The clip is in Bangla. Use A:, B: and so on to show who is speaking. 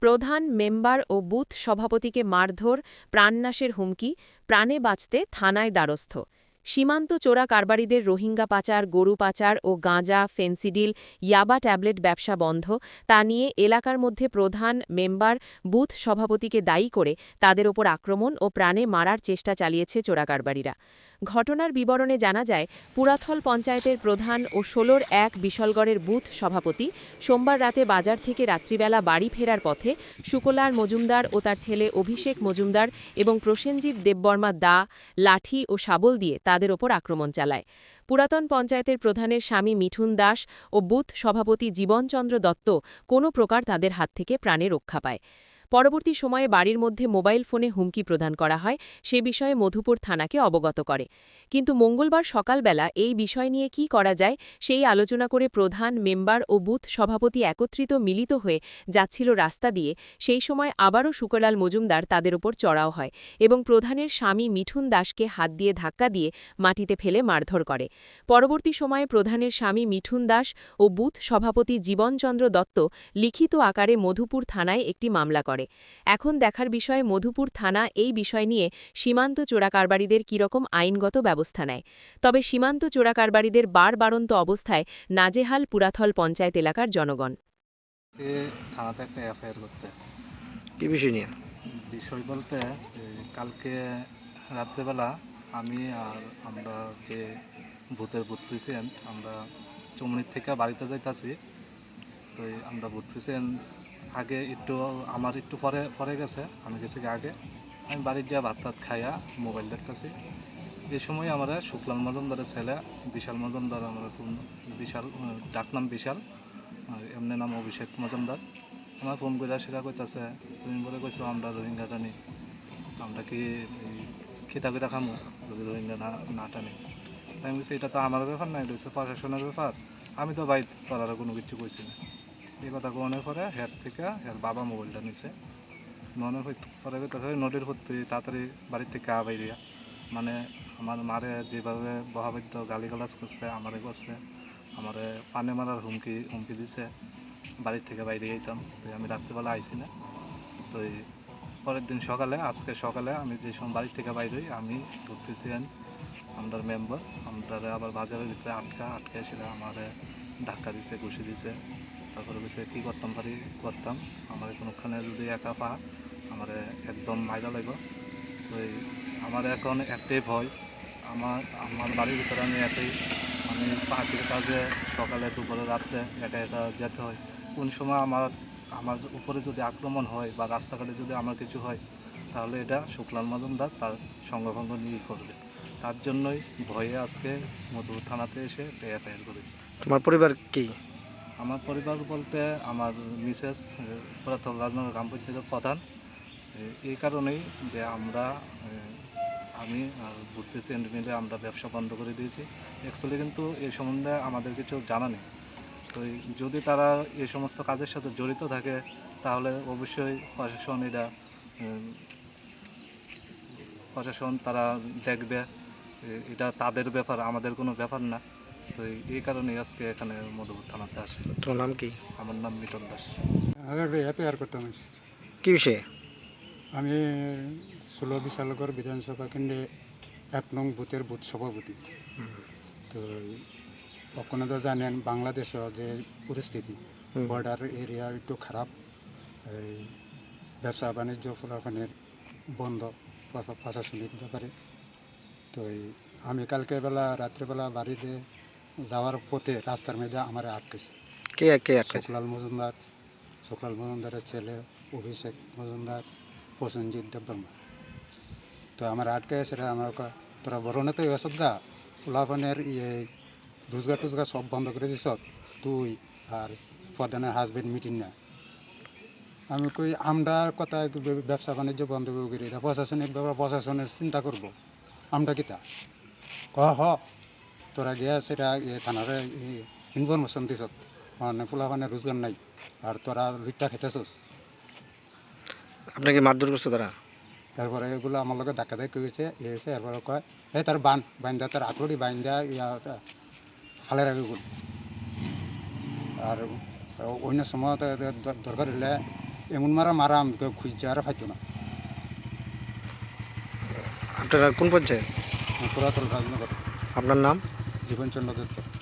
A: প্রধান, মেম্বার ও বুথ সভাপতিকে মারধর, প্রাণনাশের হুমকি, প্রাণে বাঁচতে থানায় দ্বারস্থ। সীমান্ত চোরা কারবারিদের রোহিঙ্গা পাচার, গরু পাচার ও গাঁজা, ফেন্সিডিল, ইয়াবা ট্যাবলেট ব্যবসা বন্ধ, তা নিয়ে এলাকার মধ্যে প্রধান, মেম্বার, বুথ সভাপতিকে দায়ী করে তাদের ওপর আক্রমণ ও প্রাণে মারার চেষ্টা চালিয়েছে চোরাকারবারিরা। ঘটনার বিবরণে জানা যায়, পুরাথল পঞ্চায়েতের প্রধান ও ১৬র ১ বিশালগড়ের বুথ সভাপতি সোমবার রাতে বাজার থেকে রাত্রিবেলা বাড়ি ফেরার পথে শুকলার মজুমদার ও তার ছেলে অভিষেক মজুমদার এবং প্রসেনজিৎ দেববর্মা দা, লাঠি ও শাবল দিয়ে তাদের ওপর আক্রমণ চালায়। পুরাতন পঞ্চায়েতের প্রধানের স্বামী মিঠুন দাস ও বুথ সভাপতি জীবনচন্দ্র দত্ত কোনো প্রকার তাদের হাত থেকে প্রাণে রক্ষা পায়। পরবর্তী সময়ে বাড়ির মধ্যে মোবাইল ফোনে হুমকি প্রদান করা হয়, সে বিষয়ে মধুপুর থানাকে অবগত করে। কিন্তু মঙ্গলবার সকালবেলা এই বিষয় নিয়ে কী করা যায় সেই আলোচনা করে প্রধান, মেম্বার ও বুথ সভাপতি একত্রিত মিলিত হয়ে যাচ্ছিল রাস্তা দিয়ে, সেই সময় আবারও শুকলাল মজুমদার তাদের ওপর চড়াও হয় এবং প্রধানের স্বামী মিঠুন দাসকে হাত দিয়ে ধাক্কা দিয়ে মাটিতে ফেলে মারধর করে। পরবর্তী সময়ে প্রধানের স্বামী মিঠুন দাস ও বুথ সভাপতি জীবনচন্দ্র দত্ত লিখিত আকারে মধুপুর থানায় একটি মামলা করে। এখন দেখার বিষয় মধুপুর থানা এই বিষয় নিয়ে সীমান্ত চোরাকারবারিদের কীরকম আইনগত ব্যবস্থা নেয়। তবে সীমান্ত চোরাকারবারিদের বাড়বাড়ন্ত অবস্থায় নাজেহাল পুরাথল পঞ্চায়েত এলাকার জনগণ।
B: থানাতে একটা এফআইআর করতে
C: কি বিষয় নিয়ে?
B: বিষয় বলতে কালকে রাত্রেবেলা আমি আর আমরা যে বুথ প্রেসিডেন্ট আমরা চমনির থেকে বাড়িতে যাইতাছি। তো আমরা বুথ প্রেসিডেন্ট আগে একটু আমার একটু পরে পরে গেছে, আমি গেছি আগে। আমি বাড়ির গিয়ে ভাত টাত খাইয়া মোবাইল দেখতেছি। এই সময় আমরা শুক্লাল মজুমদারের ছেলে বিশাল মজুমদার, আমরা বিশাল ডাকনাম বিশাল, এমনি নাম অভিষেক মজুমদার, আমার ফোন করে সেটা কইতাছে, তুমি বলে কইছো আমরা রোহিঙ্গা টানি, আমরা কি খিতা করে খামো যদি রোহিঙ্গা না টানি। আমি বলছি এটা তো আমার ব্যাপার না, এটা হচ্ছে প্রশাসনের ব্যাপার, আমি তো বাইর করার কোনো কিছু কইছি না। এই কথা কোনের পরে হেড থেকে হের বাবা মোবাইলটা নিছে, মনে পরে নোটের প্রতি তাড়াতাড়ি বাড়ির থেকে বাইরিয়া, মানে আমার মারে যেভাবে বহাবাদ্য গালিগালাজ করছে, আমারে করছে, আমারে পানে মারার হুমকি দিছে, বাড়ির থেকে বাইরে যেতাম। তো আমি রাত্রিবেলা আইসি না। তো পরের দিন সকালে, আজকে সকালে আমি যে সময় বাড়ির থেকে বাইরে হই, আমি বুথ প্রেসিডেন্ট, আমরা মেম্বার, আমরা আবার বাজারের ভিতরে আটকে সেটা আমারে ধাক্কা দিছে, ঘুষি দিছে। তারপরে বলছে কী করতাম পারি করতাম, আমার কোনোখানে যদি একা পা আমার একদম মাইরা লাগবে। তো আমার এখন একটাই ভয়, আমার বাড়ির ভিতরে আমি আমি পাখির কাজে সকালে দুপুরে রাত্রে একা যেতে হয়। কোন সময় আমার উপরে যদি আক্রমণ হয় বা রাস্তাঘাটে যদি আমার কিছু হয়, তাহলে এটা শুক্লাল মজুমদার তার সঙ্গভঙ্গ নিয়ে করবে। তার জন্যই ভয়ে আজকে মধুপুর থানাতে এসে এফআইআর করেছি।
C: তোমার পরিবার কি?
B: আমার পরিবার বলতে আমার মিসেস পুরাতন রাজনগর গ্রাম পঞ্চায়েতের প্রধান। এই কারণেই যে আমি আর বুথ প্রেসিডেন্ট মিলে আমরা ব্যবসা বন্ধ করে দিয়েছি। অ্যাকচুয়ালি কিন্তু এই সম্বন্ধে আমাদের কিছু জানা নেই। তো যদি তারা এই সমস্ত কাজের সাথে জড়িত থাকে, তাহলে অবশ্যই প্রশাসন তারা দেখবে, এটা তাদের ব্যাপার, আমাদের কোনো ব্যাপার না। তো এই কারণেই আজকে এখানে মধুপুর থানাতে আসে।
C: তোমার নাম কি?
B: আমার নাম মিটন দাস।
D: এফআইআর করতাম।
C: কি বিষয়ে?
D: আমি ১৬ বিশালগড় বিধানসভা কেন্দ্রে ১ নং বুথের বুথ সভাপতি। তো আপনারা তো জানেন বাংলাদেশের যে পরিস্থিতি, বর্ডার এরিয়া একটু খারাপ, এই ব্যবসা বাণিজ্য ফলাফলের বন্ধ প্রশাসনিক ব্যাপারে। তো আমি কালকে রাত্রেবেলা বাড়িতে যাওয়ার পথে রাস্তার মধ্যে আমার আটকেছে।
C: কে আটকেছে?
D: শুক্লাল মজুমদারের ছেলে অভিষেক মজুমদার, প্রসেনজিৎ দেববর্মা। তো আমার আটকে সেটা আমার তোরা বড় নেতা শ্রদ্ধা ফুলাফানের রোজগার টোজগার সব বন্ধ করে দিস তুই আর প্রধানের হাজবেন্ড মিটিং না। আমি কই আমরা কথা ব্যবসা বাণিজ্য বন্ধ করে এটা প্রশাসনিক ব্যাপার, প্রশাসনের চিন্তা করব, আমরা কিতা তোরা গিয়া সেটা থানারে ইনফরমেশন দিস মানে ফুলাফানের রোজগার নাই আর তোরা লুটটা খেতেছস।
C: আপনাকে মারধর করছে তারা?
D: তারপরে এগুলো আমার লোকের ধাক্কা ধাক্কি হয়েছে এরপরে কয় তার বাইন্দা তার আঁকড়ি বাইন্দা ফালে রাখি গুল। আর অন্য সময় দরকার হলে এমন মারা মারা আমাকে খুঁজছে আর পাইতো না।
C: আপনারা কোন পঞ্চায়েত?
D: পুরাতন রাজনগর।
C: আপনার নাম?
D: জীবনচন্দ্র দত্ত।